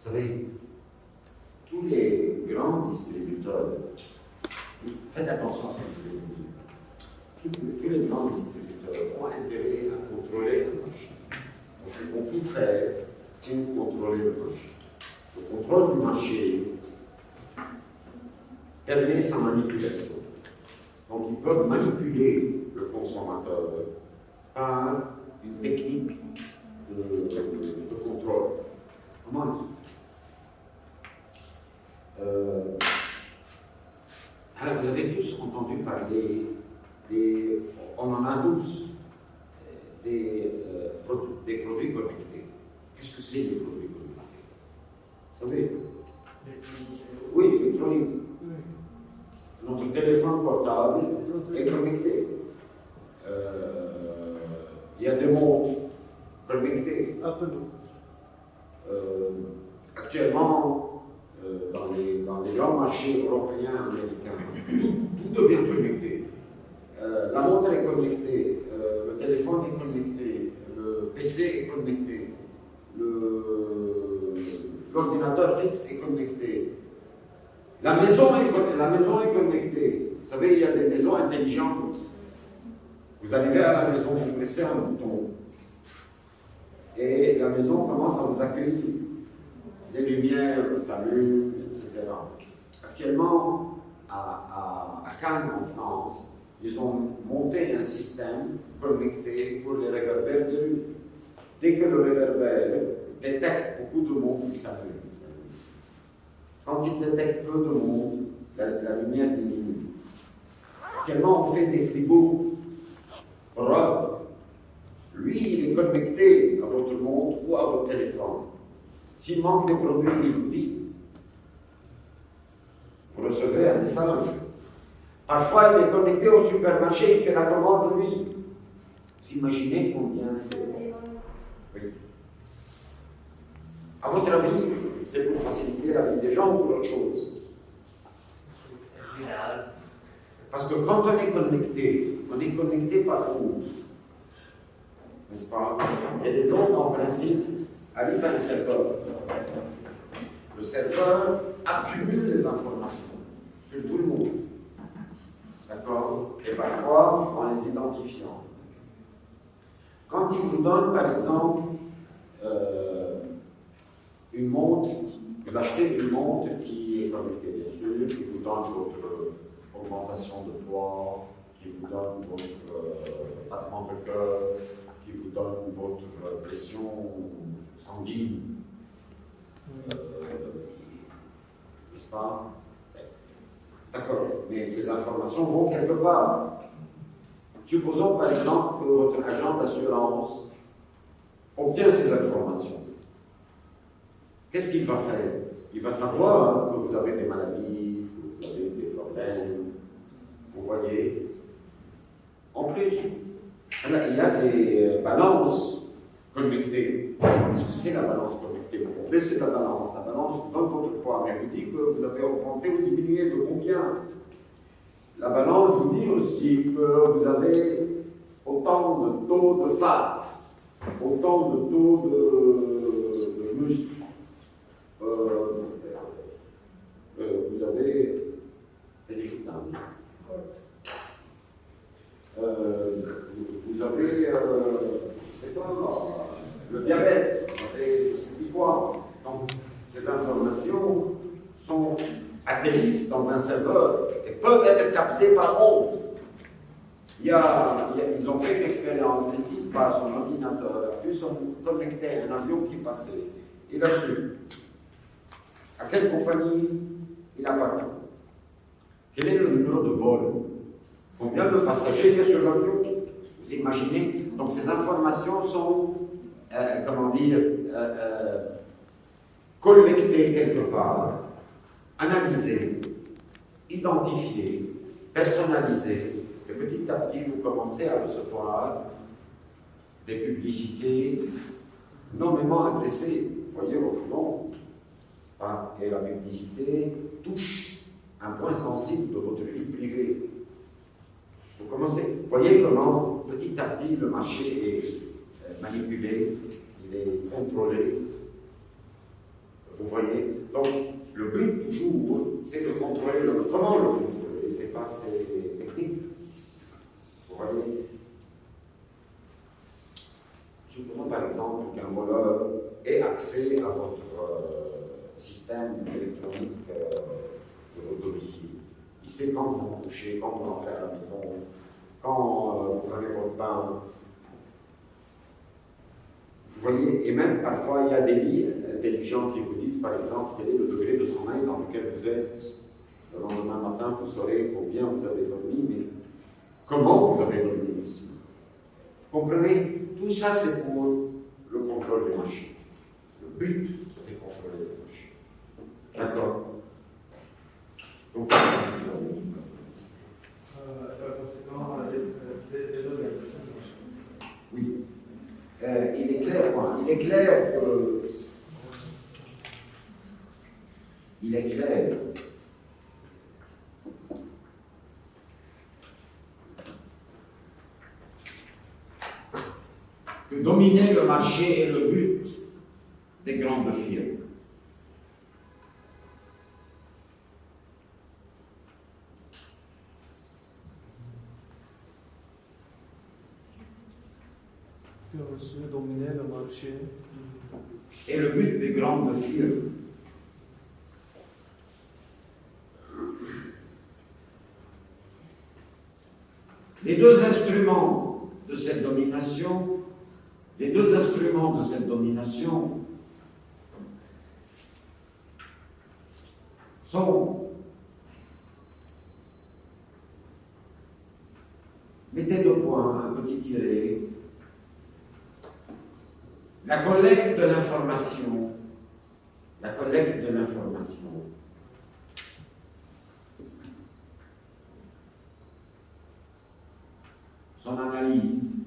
savez, tous les grands distributeurs, faites attention à ce que je vais vous dire, tous les grands distributeurs ont intérêt à contrôler le marché. Donc ils vont tout faire pour contrôler le marché. Le contrôle du marché permet sa manipulation. Donc ils peuvent manipuler le consommateur par une technique de contrôle. Comment ils font? Alors vous avez tous entendu parler on en a tous, des produits connectés. Qu'est-ce que c'est les produits connectés? Vous savez? Oui, électronique. Notre téléphone portable est connecté. Il y a des montres connectées. Actuellement, dans les grands marchés européens, américains, tout devient connecté. La montre est connectée, le téléphone est connecté, le PC est connecté, l'ordinateur fixe est connecté. La maison est connectée. Vous savez, il y a des maisons intelligentes. Vous arrivez à la maison, vous pressez un bouton et la maison commence à vous accueillir. Les lumières s'allument, etc. Actuellement, à Cannes, en France, ils ont monté un système connecté pour les réverbères de rue. Dès que le réverbère détecte beaucoup de monde qui s'allume, quand il détecte peu de monde, la lumière diminue. Actuellement, on fait des frigos propres. Lui, il est connecté à votre montre ou à votre téléphone. S'il manque des produits, il vous dit. Vous recevez un message. Parfois, il est connecté au supermarché, il fait la commande lui. Vous imaginez combien c'est? Oui. À votre avis, c'est pour faciliter la vie des gens ou pour autre chose? Parce que quand on est connecté par ondes. N'est-ce pas? Et les ondes, en principe, arrivent à un serveur. Le serveur accumule les informations sur tout le monde. D'accord? Et parfois, en les identifiant. Quand il vous donne, par exemple, une montre, vous achetez une montre qui est connectée, bien sûr, qui vous donne votre augmentation de poids, qui vous donne votre battement de cœur, qui vous donne votre pression sanguine. N'est-ce pas? D'accord, mais ces informations vont quelque part. Supposons par exemple que votre agent d'assurance obtient ces informations. Qu'est-ce qu'il va faire? Il va savoir que vous avez des maladies, que vous avez des problèmes. Vous voyez? En plus, il y a des balances connectées. Qu'est-ce que c'est la balance connectée? Vous montez sur la balance vous donne votre poids, mais vous dit que vous avez augmenté ou diminué de combien? La balance vous dit aussi que vous avez autant de taux de fat, autant de taux de muscle. Vous avez des choutins. Vous avez, je ne sais pas, le diabète, vous avez je ne sais plus quoi. Donc, ces informations atterrissent dans un serveur et peuvent être captées par ondes. Ils ont fait une expérience, un type par son ordinateur a pu se connecter à un avion qui passait. Il a su à quelle compagnie il appartient. Quel est le numéro de vol? Combien de passagers il y a sur l'avion? Vous imaginez? Donc ces informations sont, collectées quelque part, analysées, identifiées, personnalisées. Et petit à petit, vous commencez à recevoir des publicités nommément adressées. Vous voyez votre nom, et la publicité touche un point sensible de votre vie privée. Vous voyez comment petit à petit le marché est manipulé, il est contrôlé. Vous voyez? Donc, le but toujours, c'est de contrôler comment le contrôler, c'est pas ces techniques. Vous voyez? Supposons par exemple qu'un voleur ait accès à votre système électronique de votre domicile. Il sait quand vous vous couchez, quand vous rentrez à la maison, quand vous prenez votre pain. Vous voyez, et même parfois il y a des lits intelligents qui vous disent par exemple quel est le degré de sommeil dans lequel vous êtes. Le lendemain matin, vous saurez combien vous avez dormi, mais comment vous avez dormi aussi. Vous comprenez? Tout ça, c'est pour le contrôle des machines. Le but, c'est contrôler les machines. D'accord? Donc, qu'est-ce que vous avez dit? Conséquent, des organisations de machines. Oui. Il est clair, quoi. Il est clair que. Il est clair que dominer le marché est le but des grandes firmes. Que monsieur dominer le marché. Et le but des grandes firmes. Les deux instruments de cette domination, sont, mettez de point un petit tiret, la collecte de l'information, son analyse,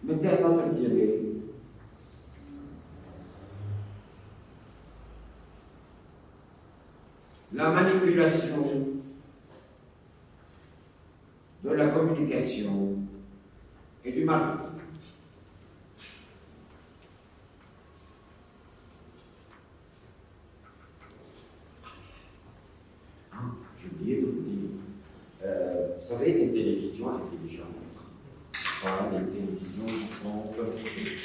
mettez un autre tiret, la manipulation de la communication et du marketing. J'ai oublié de vous dire, vous savez, les télévisions intelligentes, voilà, les télévisions qui sont connectées.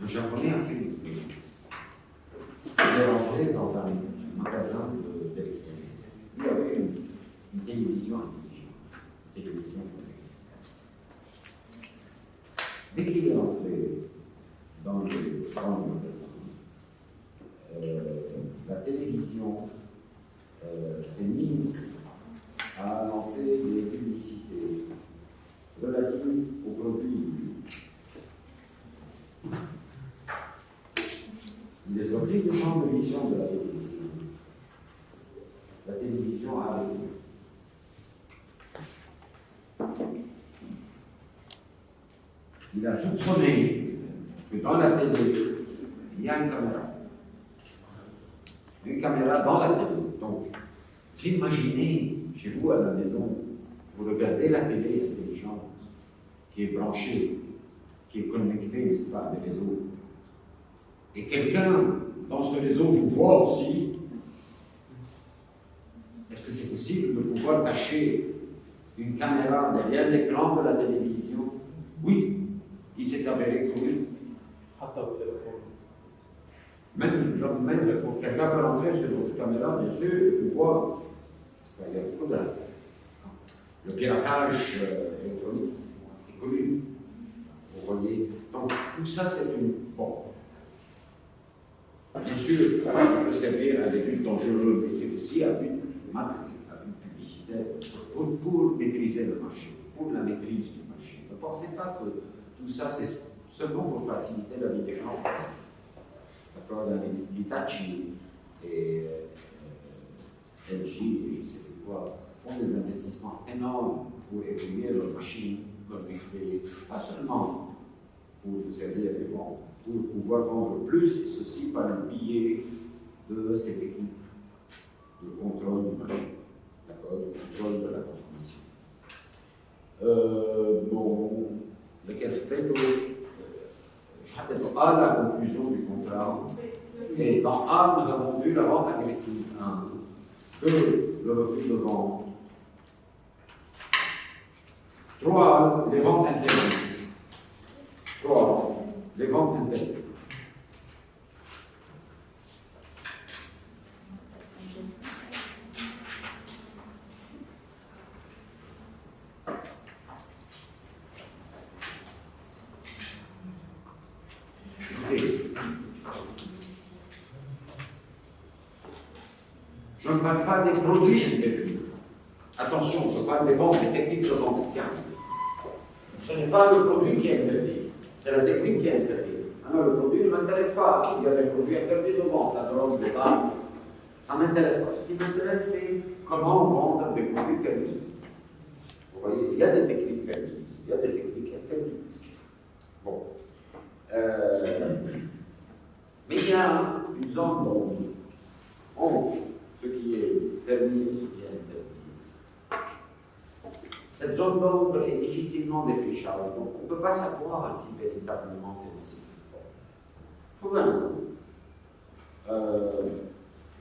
Un Japonais a fait l'expérience. Il est rentré dans un magasin d'électronique. Il y avait une télévision intelligente, une télévision connectée. Dès qu'il est rentré dans le magasin, la télévision s'est mise à lancer des publicités relatives aux produits. Il les oblige du champ de vision de la télévision. La télévision a arrêté. Il a soupçonné que dans la télé, il y a une caméra. Une caméra dans la télé. Donc, vous imaginez, chez vous à la maison, vous regardez la télé intelligente, qui est branchée, qui est connectée, n'est-ce pas, à des réseaux. Et quelqu'un dans ce réseau vous voit aussi. Est-ce que c'est possible de pouvoir cacher une caméra derrière l'écran de la télévision? Oui, il s'est avéré que oui. Même pour quelqu'un peut rentrer sur votre caméra, bien sûr, vous voit. Parce qu'il y a beaucoup de. Le piratage électronique est connu. Vous voyez. Donc, tout ça, c'est une. Bon. Bien sûr, ça peut servir à des buts dangereux, mais c'est aussi à but marketing, à but publicitaire, pour maîtriser le marché, pour la maîtrise du marché. Ne pensez pas que tout ça, c'est seulement pour faciliter la vie des gens. D'accord, l'Hitachi et LG et je ne sais plus quoi font des investissements énormes pour évoluer leurs machines connectées, pas seulement pour vous servir des ventes, pour pouvoir vendre plus, et ceci par le biais de ces techniques de contrôle du marché, d'accord, de contrôle de la consommation. Bon, lequel ripeto, à la conclusion du contrat, et dans A, nous avons vu la vente agressive 1, 2, le refus de vente, 3, les ventes interdites, 3, les ventes interdites. Je ne parle pas des produits interdits. Attention, je parle des ventes, des techniques de vente. Ce n'est pas le produit qui est interdit, c'est la technique qui est interdite. Alors le produit ne m'intéresse pas. Il y a des produits interdits de vente, la drogue, les armes. Ça ne m'intéresse pas. Ce qui m'intéresse, c'est comment vendre des produits permis. Vous voyez, il y a des techniques permises, il y a des techniques interdites. Bon. Mais il y a une zone d'ombre entre ce qui est permis et ce qui est interdit. Cette zone d'ombre est difficilement défrichable, donc on ne peut pas savoir si véritablement c'est possible. Je vous donne un exemple.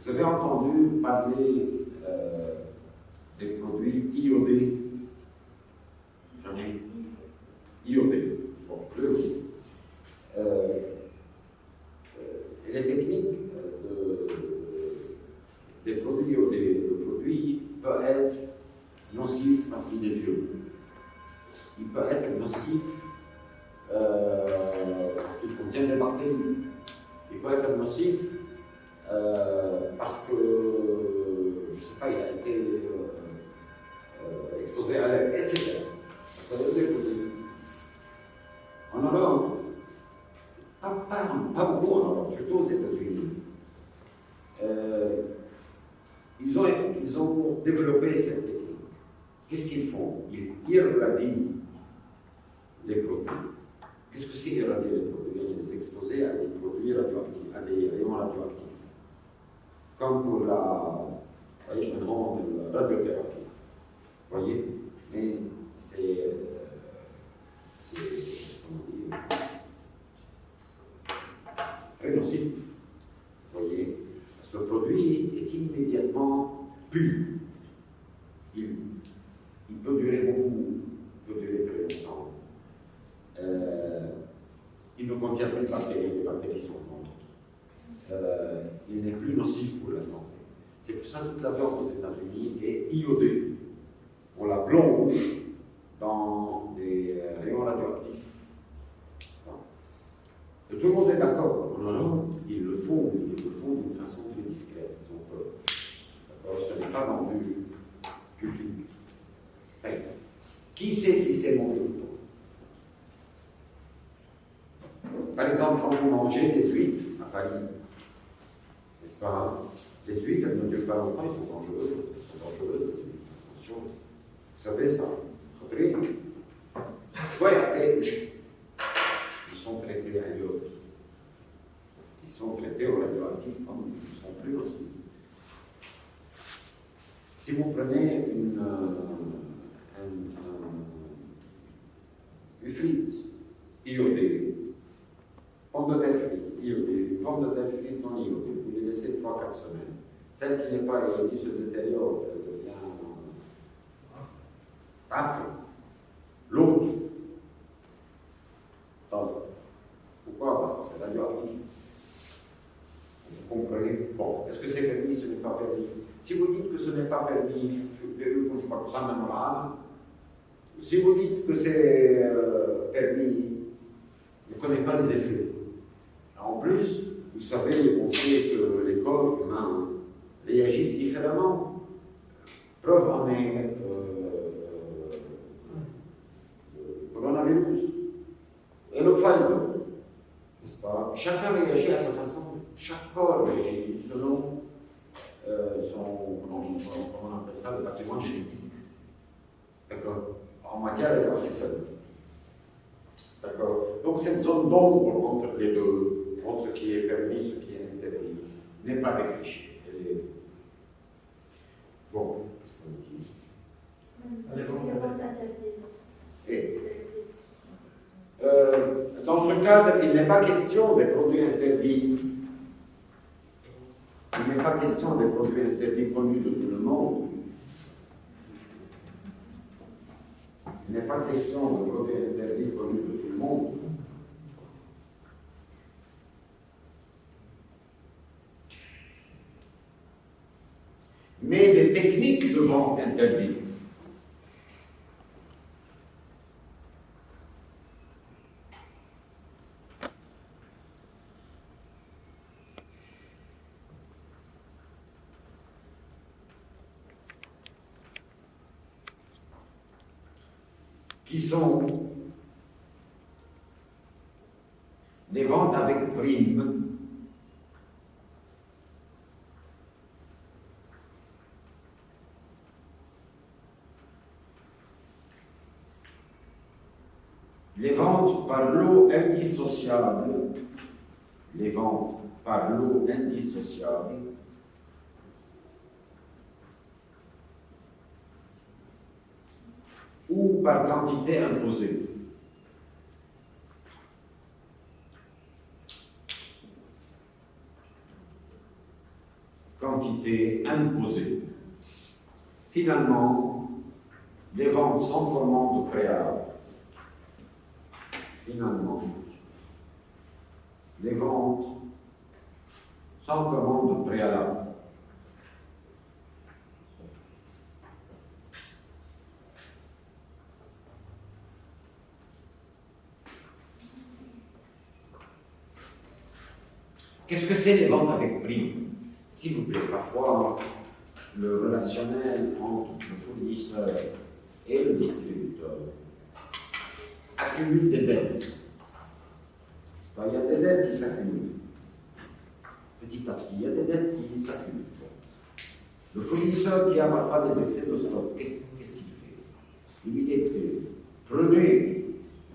Vous avez entendu parler des produits iodés. J'en ai iodés. Bon, les techniques des produits iodés, le produit peut être nocif parce qu'il est vieux. Il peut être nocif parce qu'il contient des bactéries. Il peut être nocif parce que, je ne sais pas, il a été exposé à l'air, etc. En Europe, pas beaucoup en Europe, surtout aux États-Unis, ils ont développé cette technique. Qu'est-ce qu'ils font? Ils irradient les produits. Qu'est-ce que c'est irradier les produits? Ils les exposer à des produits radioactifs, à des rayons radioactifs. Comme pour la radiothérapie. Vous voyez? Mais c'est très nocif. Vous voyez? Parce que le produit est immédiatement pur. Il peut durer beaucoup, il peut durer très longtemps. Il ne contient plus de bactéries, les bactéries sont mortes. Il n'est plus nocif pour la santé. C'est pour ça que toute la viande aux États-Unis est iodée. On la plonge dans des rayons radioactifs. Et tout le monde est d'accord. En Europe, ils le font d'une façon très discrète. Donc, ce n'est pas vendu public. Hey. Qui sait si c'est bon ou pas? Par exemple, quand vous mangez des huîtres à Paris, n'est-ce pas? Les huîtres, elles ne durent pas longtemps, elles sont dangereuses. Attention. Vous savez ça? Ils sont traités à l'iode. Ils sont traités au radioactif, ils ne sont plus aussi. Si vous prenez une frite iodée, pomme de terre frite iodée, pomme de terre frite non iodée, vous les laissez 3-4 semaines. Celle qui n'est pas iodée se détériore, elle devient rafle. L'autre, pourquoi? Parce que c'est radioactif. Vous comprenez? Bon, est-ce que c'est permis? Ce n'est pas permis. Si vous dites que ce n'est pas permis, je ne sais pas que ça me malade. Si vous dites que c'est permis, vous ne connaissez pas les effets. En plus, vous savez, on sait que les corps humains réagissent différemment. Preuve en est le coronavirus et le Pfizer. N'est-ce pas? Chacun réagit à sa façon. Chaque corps réagit selon son, comment on appelle ça, le patrimoine génétique. D'accord? En matière de l'artificialité. D'accord? Donc cette zone d'ombre entre les deux, entre ce qui est permis et ce qui est interdit, n'est pas réfléchie. Bon, qu'est-ce qu'on dit? Et, dans ce cadre, il n'est pas question des produits interdits. Il n'est pas question des produits interdits connus de tout le monde. Il n'est pas question de produits interdits connus de tout le monde. Mais des techniques de vente interdites. Qui sont les ventes avec prime, les ventes par lot indissociable, les ventes par lot indissociable, ou par quantité imposée. Quantité imposée. Finalement, les ventes sans commande préalable. Finalement, les ventes sans commande préalable. Qu'est-ce que c'est les ventes avec prime? S'il vous plaît, parfois, le relationnel entre le fournisseur et le distributeur accumule des dettes. Il y a des dettes qui s'accumulent. Petit à petit, il y a des dettes qui s'accumulent. Le fournisseur qui a parfois des excès de stock, qu'est-ce qu'il fait? Il lui dit, prenez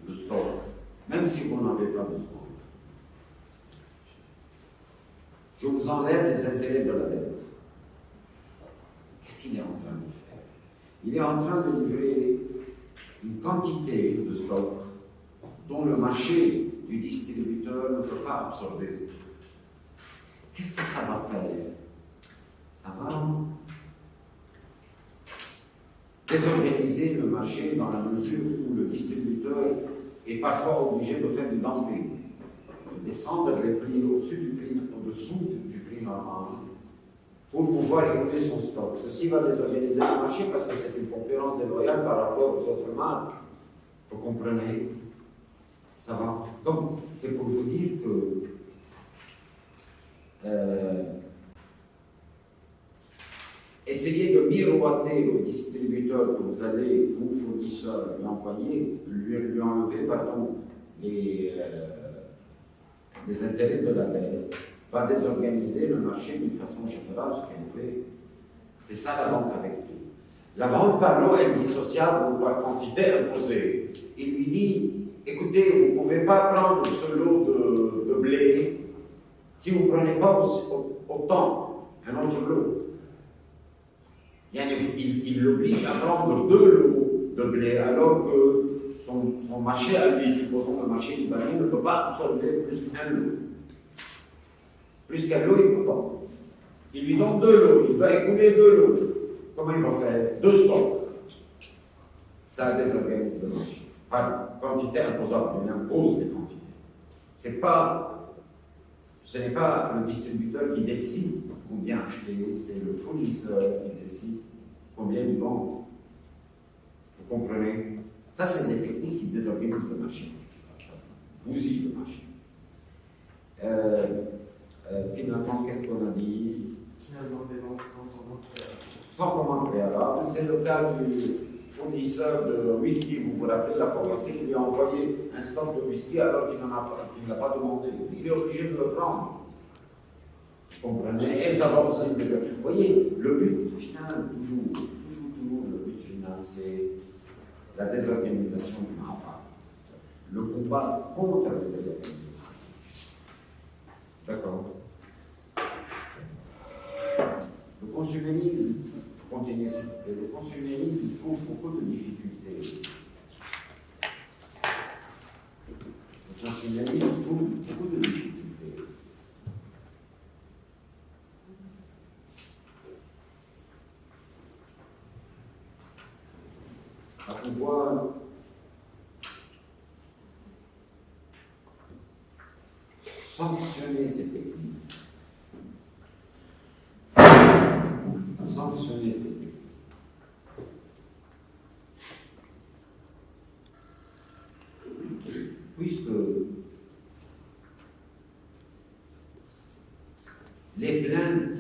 le stock, même si vous n'en avez pas besoin. Je vous enlève les intérêts de la dette. Qu'est-ce qu'il est en train de faire? Il est en train de livrer une quantité de stock dont le marché du distributeur ne peut pas absorber. Qu'est-ce que ça va faire? Ça va désorganiser le marché dans la mesure où le distributeur est parfois obligé de faire du dumping, de descendre les prix au-dessous du prix normal pour pouvoir écouler son stock. Ceci va désorganiser le marché parce que c'est une concurrence déloyale par rapport aux autres marques. Vous comprenez? Ça va. Donc, c'est pour vous dire que essayez de miroiter au distributeur que vous allez, vous, fournisseur, lui envoyer, lui enlever, les intérêts de la dette, va désorganiser le marché d'une façon générale, ce qu'on fait. C'est ça la vente avec tout. La vente par lot indissociable ou par quantité imposée. Il lui dit, écoutez, vous ne pouvez pas prendre ce lot de blé si vous ne prenez pas autant un autre lot. Il l'oblige à prendre 2 lots de blé alors que son marché à lui, supposons le marché libanais, ne peut pas absorber plus qu'un lot. Plus qu'un lot, il ne peut pas. Il lui donne 2 lots, il doit écouler 2 lots. Comment il va faire? 2 stocks. Ça désorganise le marché. Par quantité imposable, on impose des quantités. Ce n'est pas le distributeur qui décide combien acheter, c'est le fournisseur qui décide combien il vend. Vous comprenez? Ça, c'est des techniques qui désorganisent le marché. Ça bousille le marché. Finalement, qu'est-ce qu'on a dit? Sans commande préalable. C'est le cas du fournisseur de whisky. Vous vous rappelez, la pharmacie qui lui a envoyé un stock de whisky alors qu'il n'a pas demandé. Il est obligé de le prendre. Vous comprenez? Et ça va aussi. Vous voyez, le but final, toujours, le but final, c'est la désorganisation du marché. Le combat contre la désorganisation. D'accord? consumérisme, il faut continuer s'il vous plaît, le consumérisme trouve beaucoup de difficultés. Le consumérisme trouve beaucoup de difficultés. À pouvoir sanctionner ces techniques. Sanctionner ces techniques. Puisque les plaintes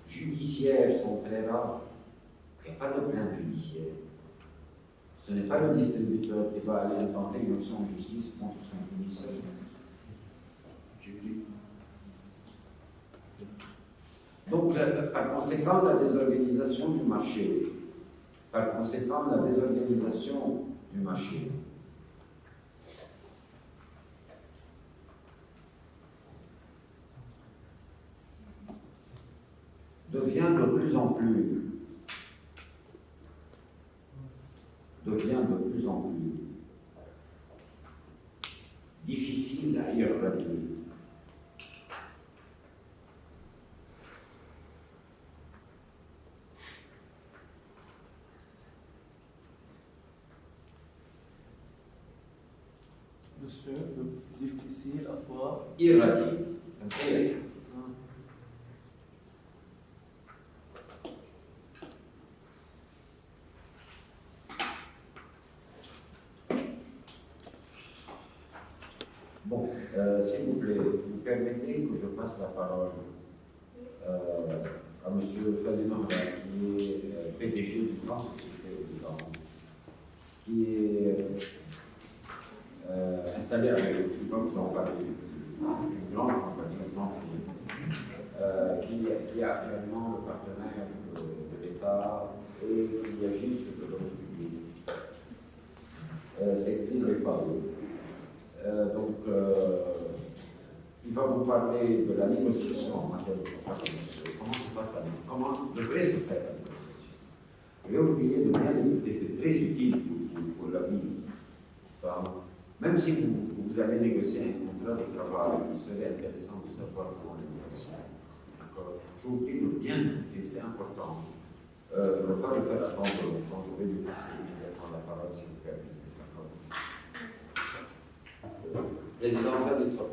judiciaires sont très rares, il n'y a pas de plainte judiciaire. Ce n'est pas le distributeur qui va aller intenter une action en justice contre son fournisseur. Donc, par conséquent, la désorganisation du marché. Par conséquent, la désorganisation du marché. Devient de plus en plus difficile à éradiquer. Monsieur, difficile à quoi? Éradiquer. Okay. Bon, s'il vous plaît, vous permettez que je passe la parole à M. Ferdinand, qui est PDG du Grand Société de Liban, qui est installé avec, qui va vous en parler, une grande compagnie, une grande firme, qui est actuellement le partenaire de l'État et qui agit sur le domaine public. C'est qui l'État. Donc, il va vous parler de la négociation en matière de contrat commerciaux. Comment se passe la négociation? Comment devrait se faire la négociation? Je vais vous prier de bien écouter, c'est très utile pour l'avenir, n'est-ce pas? Même si vous allez négocier un contrat de travail, il serait intéressant de savoir comment négocier. D'accord? Je vous prie de bien écouter, c'est important. Je ne veux pas le faire attendre longtemps, je vais lui laisser immédiatement la parole si vous permettez. D'accord? Président Ferdinand.